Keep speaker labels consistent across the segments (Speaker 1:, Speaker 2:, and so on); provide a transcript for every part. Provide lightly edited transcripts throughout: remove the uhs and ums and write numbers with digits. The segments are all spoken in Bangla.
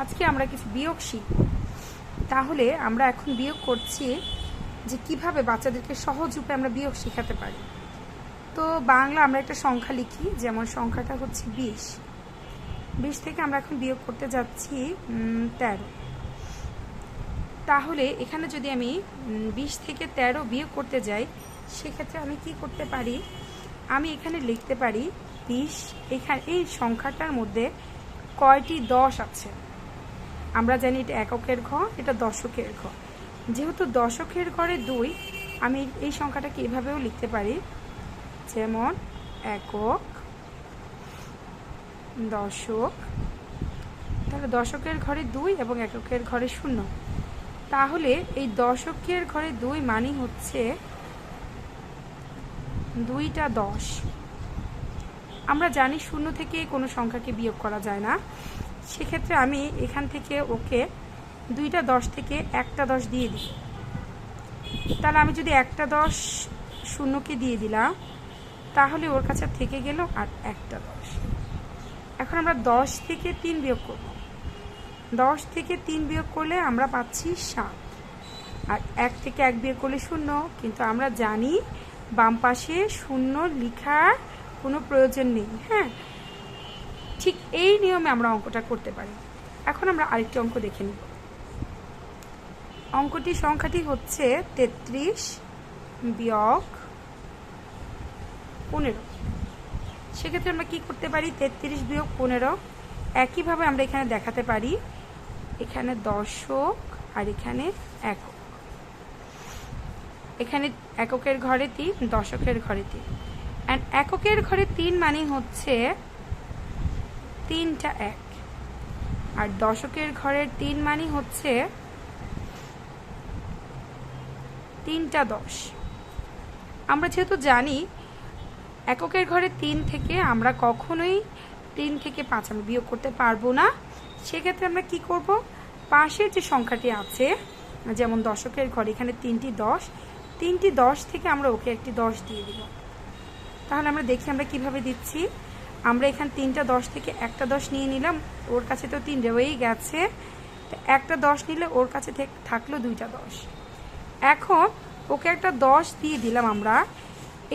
Speaker 1: আজকে আমরা কিছু বিয়োগ শিখব। তাহলে আমরা এখন বিয়োগ করছি যে কিভাবে বাচ্চাদেরকে সহজ উপায়ে আমরা বিয়োগ শেখাতে পারি। তো বাংলা আমরা একটা সংখ্যা লিখি, যেমন সংখ্যাটা হচ্ছে 20। 20 থেকে আমরা এখন বিয়োগ করতে যাচ্ছি 13। তাহলে এখানে যদি আমি 20 থেকে 13 বিয়োগ করতে যাই, সেক্ষেত্রে আমি কি করতে পারি, আমি এখানে লিখতে পারি 20। এখানে এই সংখ্যাটার মধ্যে কয়টি 10 আছে? আমরা জানি এটা এককের ঘর, এটা দশকের ঘর। যেহেতু দশকের ঘরে 2, আমি এই সংখ্যাটাকে এভাবেও লিখতে পারি, যেমন একক, দশক। তাহলে দশকের ঘরে 2 এবং এককের ঘরে 0। তাহলে এই দশকের ঘরে 2 মানে হচ্ছে 2টা 10। আমরা জানি 0 থেকে কোনো সংখ্যাকে বিয়োগ করা যায় না। সেক্ষেত্রে আমি এখান থেকে ওকে 2টা 10 থেকে একটা 10 দিয়ে দিই। তাহলে আমি যদি একটা 10 শূন্যকে দিয়ে দিলাম, তাহলে ওর কাছে থেকে গেল আর একটা 10। এখন আমরা 10 থেকে 3 বিয়োগ করব। 10 থেকে 3 বিয়োগ করলে আমরা পাচ্ছি 7। আর 1 থেকে 1 বিয়োগ করলে 0। কিন্তু আমরা জানি বাম পাশে 0 লেখার কোনো প্রয়োজন নেই। হ্যাঁ, ঠিক এই নিয়মে আমরা অঙ্কটা করতে পারি। এখন আমরা আরেকটি অঙ্ক দেখে নিব। সংখ্যাটি হচ্ছে 33 বিয়োগ 15। সেক্ষেত্রে আমরা কি করতে পারি, 33 বিয়োগ 15 একইভাবে আমরা এখানে দেখাতে পারি। এখানে দশক আর এখানে একক। এখানে এককের ঘরে 3, দশকের ঘরে 3। অ্যান্ড এককের ঘরে 3 মানে হচ্ছে 3টা 1। আর দশকের ঘরের 3 মানে হচ্ছে 3টা 10। আমরা যেহেতু জানি এককের ঘরে 3 থেকে আমরা কখনোই 3 থেকে 5 আমরা বিয়োগ করতে পারবো না। সেক্ষেত্রে আমরা কি করব, পাশের যে সংখ্যাটি আছে, যেমন দশকের ঘরে এখানে 3টি 10, 3টি 10 থেকে আমরা ওকে একটি 10 দিয়ে দিব। তাহলে আমরা দেখি আমরা কিভাবে দিচ্ছি। আমরা এখানে 3টা 10 থেকে একটা 10 নিয়ে নিলাম, ওর কাছে তো 3 রয়েই গেছে। তো একটা 10 নিলে ওর কাছে থাকলো 2টা 10। এখন ওকে একটা 10 দিয়ে দিলাম আমরা।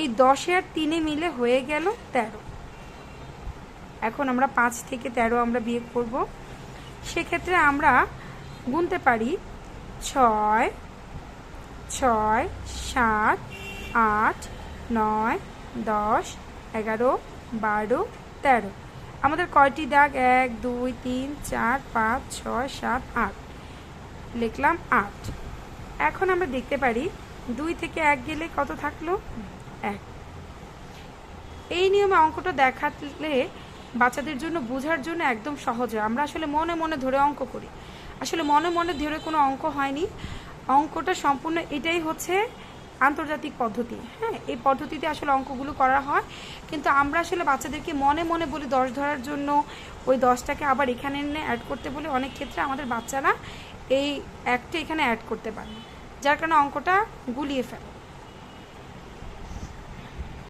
Speaker 1: এই 10 আর 3 মিলে হয়ে গেল 13। এখন আমরা 5 থেকে 13 আমরা বিয়োগ করব। সেক্ষেত্রে আমরা গুনতে পারি 6, 6, 7, 8, 9, 10, 11, 12, 13। আমাদের কয়টি দাগ, 1, 2, 3, 4, 5, 6, 7, 8। লিখলাম 8। এখন আমরা দেখতে পারি 2 থেকে 1 গেলে কত থাকলো, 1। এই নিয়মে অঙ্কটা দেখালে বাচ্চাদের জন্য বোঝার জন্য একদম সহজ হয়। আমরা আসলে মনে মনে ধরে অঙ্ক করি, আসলে মনে মনে ধরে কোনো অঙ্ক হয়নি। অঙ্কটা সম্পূর্ণ এটাই হচ্ছে আন্তর্জাতিক পদ্ধতি। হ্যাঁ, এই পদ্ধতিতে আসলে অঙ্কগুলো করা হয়। কিন্তু আমরা আসলে বাচ্চাদেরকে মনে মনে বলি 10 ধরার জন্য, ওই 10টাকে আবার এখানে এনে অ্যাড করতে বলে অনেক ক্ষেত্রে আমাদের বাচ্চারা এই একটা এখানে অ্যাড করতে পারে, যার কারণে অঙ্কটা গুলিয়ে ফেলে।